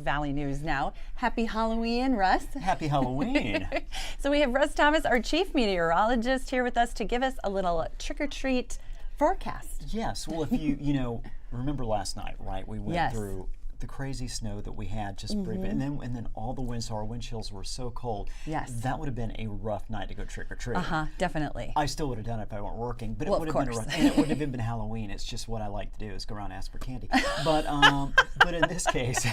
Valley News now. Happy Halloween, Russ. Happy Halloween. So we have Russ Thomas, our chief meteorologist, here with us to give us a little trick-or-treat forecast. Yes, well, if you remember last night, right? We went through the crazy snow that we had just briefly, and then all the winds, our wind chills were so cold. Yes. That would have been a rough night to go trick or treat. Definitely. I still would have done it if I weren't working, but Well, it would of have been a course. rough, and it would have been Halloween. It's just what I like to do is go around and ask for candy. But but in this case,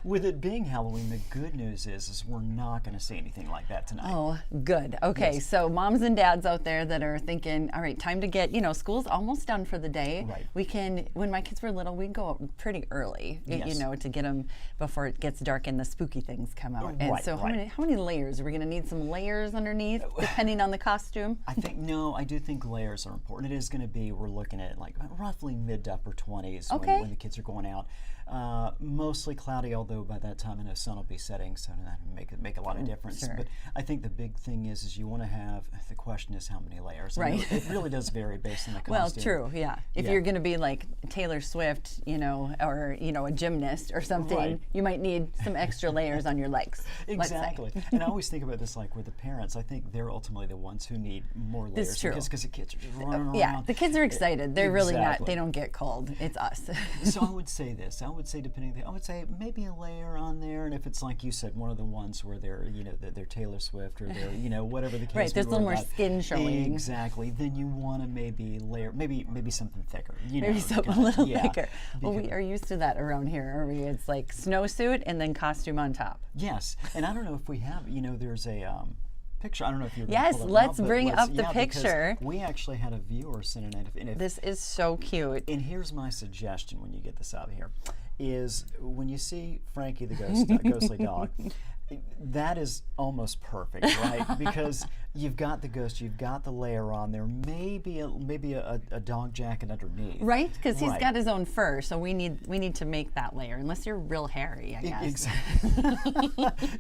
with it being Halloween, the good news is we're not going to see anything like that tonight. Oh, good. Okay, Yes. So moms and dads out there that are thinking, all right, time to get, school's almost done for the day. Right. We can, when my kids were little, we'd go out pretty early, Yes. to get them before it gets dark and the spooky things come out. And Right, so right. how many layers? Are we going to need some layers underneath, depending on the costume? I do think layers are important. It is going to be, we're looking at like roughly mid to upper 20s Okay. when the kids are going out. Mostly cloudy, although by that time I know sun will be setting, so that make a lot of difference. Sure. But I think the big thing is you want to have, the question is how many layers. Right. I mean, it really does vary based on the Well, costume. true, yeah. If Yeah. you're going to be like Taylor Swift, or a gymnast or something, Right. you might need some extra layers on your legs. let's say. Exactly. And I always think about this like with the parents. I think they're ultimately the ones who need more layers. It's true. Because the kids are just running around. Yeah, the kids are excited. They're really not. Exactly. They don't get cold. It's us. So I would say this. I would say I would say maybe a layer on there, and if it's like you said, one of the ones where they're they're Taylor Swift or they're whatever the case. Right, there's a little more about. skin showing. Exactly. Then you want to maybe layer maybe something thicker. Maybe something a little yeah, thicker. Well, we because- are used to that around here, are we? It's like snowsuit and then costume on top. Yes, and I don't know if we have. There's a. Picture. I don't know if you're. Yes, pull it let's up, but bring up the because picture. We actually had a viewer send in. And if This is so cute. And here's my suggestion when you get this out of here, is when you see Frankie the ghostly dog, that is almost perfect, right? Because you've got the ghost, you've got the layer on there, maybe a dog jacket underneath. Right? Because he's Right. got his own fur, so we need to make that layer. Unless you're real hairy, I guess.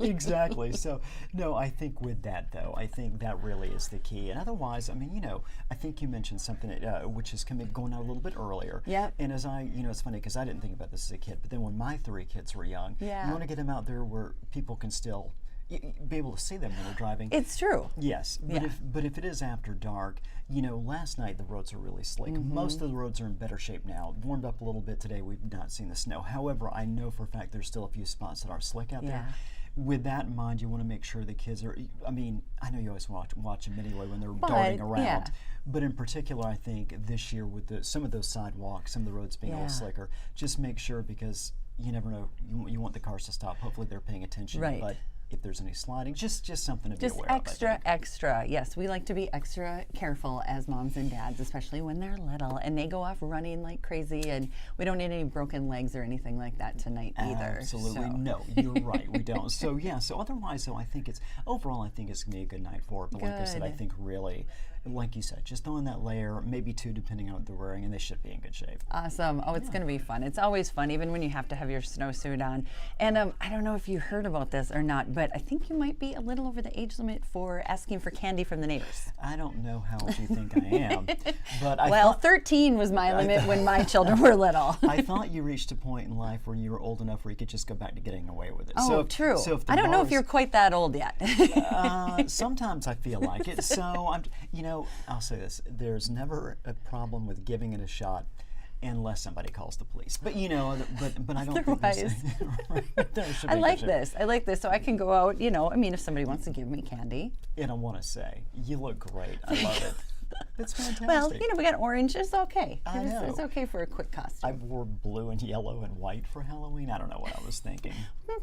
Exactly. So, no, I think with that, though, I think that really is the key. And otherwise, I mean, I think you mentioned something which is going out a little bit earlier. Yep. And as it's funny because I didn't think about this as a kid, but then when my 3 kids were young, Yeah. you want to get them out there where people can still be able to see them when they're driving. It's true. Yes, but Yeah. if it is after dark, last night the roads are really slick. Mm-hmm. Most of the roads are in better shape now. It warmed up a little bit today. We've not seen the snow. However, I know for a fact there's still a few spots that are slick out there. Yeah. With that in mind, you want to make sure the kids are. I mean, I know you always watch them anyway when they're darting around. yeah. But in particular, I think this year with some of those sidewalks, some of the roads being a Yeah. little slicker, just make sure because you never know. You want the cars to stop. Hopefully, they're paying attention. Right. But if there's any sliding, just something to be Just aware of. I think. extra. Yes, we like to be extra careful as moms and dads, especially when they're little and they go off running like crazy. And we don't need any broken legs or anything like that tonight either. Absolutely, so. no, you're right. We don't. So yeah. So otherwise, though, I think it's overall. I think it's gonna be a good night for it. But like I said, I Good. think really, like you said, just throwing that layer, maybe 2, depending on what they're wearing, and they should be in good shape. Awesome. Oh, it's going to be fun. It's always fun, even when you have to have your snowsuit on. And I don't know if you heard about this or not, but I think you might be a little over the age limit for asking for candy from the neighbors. I don't know how old you think I am, but I Well, thought, 13 was my limit when my children were little. I thought you reached a point in life where you were old enough where you could just go back to getting away with it. Oh, so if, true. So if the I don't know if bars- you're quite that old yet. Sometimes I feel like it. So I'll say this: there's never a problem with giving it a shot, unless somebody calls the police. But but I don't think there's, there should I be like good this. I like this. So I can go out, I mean, if somebody wants to give me candy. And I want to say, you look great. I love it. It's fantastic. Well, we got orange. It's okay. I It's know. okay for a quick costume. I wore blue and yellow and white for Halloween. I don't know what I was thinking.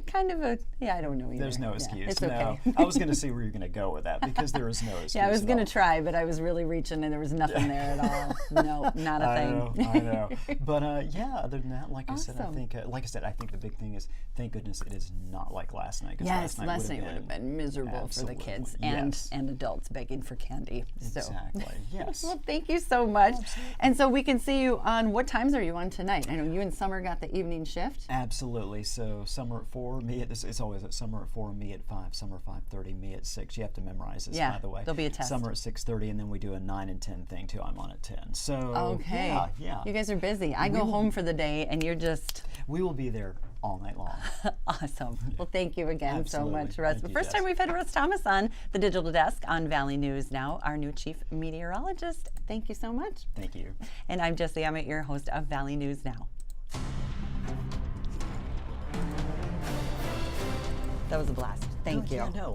Kind of I don't know either. There's no Yeah, excuse. it's no. okay. I was going to see where you're going to go with that because there is no excuse. Yeah, I was at going to all. try, but I was really reaching and there was nothing there at all. No, not a thing. I know. But yeah, other than that, like I said, I Awesome. think, I think the big thing is, thank goodness it is not like last night. 'Cause Yes, last night would would have been miserable for the absolutely. kids Yes. and adults begging for candy. So. Exactly. Yes. Well, thank you so much. And so we can see you on, what times are you on tonight? I know you and Summer got the evening shift. Absolutely. So summer at 4, me at this. It's always at summer at 4, me at 5, summer 5:30, me at 6. You have to memorize this, Yeah, by the way. there'll be a test. Summer at 6:30, and then we do a 9 and 10 thing too. I'm on at 10. So Okay. yeah. You guys are busy. I go home for the day and you're just. We will be there all night long. Awesome. Well, thank you again Absolutely. so much, Russ. Thank The you, first time Jess. we've had Russ Thomas on the digital desk on Valley News Now, our new chief meteorologist. Thank you so much. Thank you. And I'm Jessie Emmett, your host of Valley News Now. That was a blast. Thank you. Yeah, no.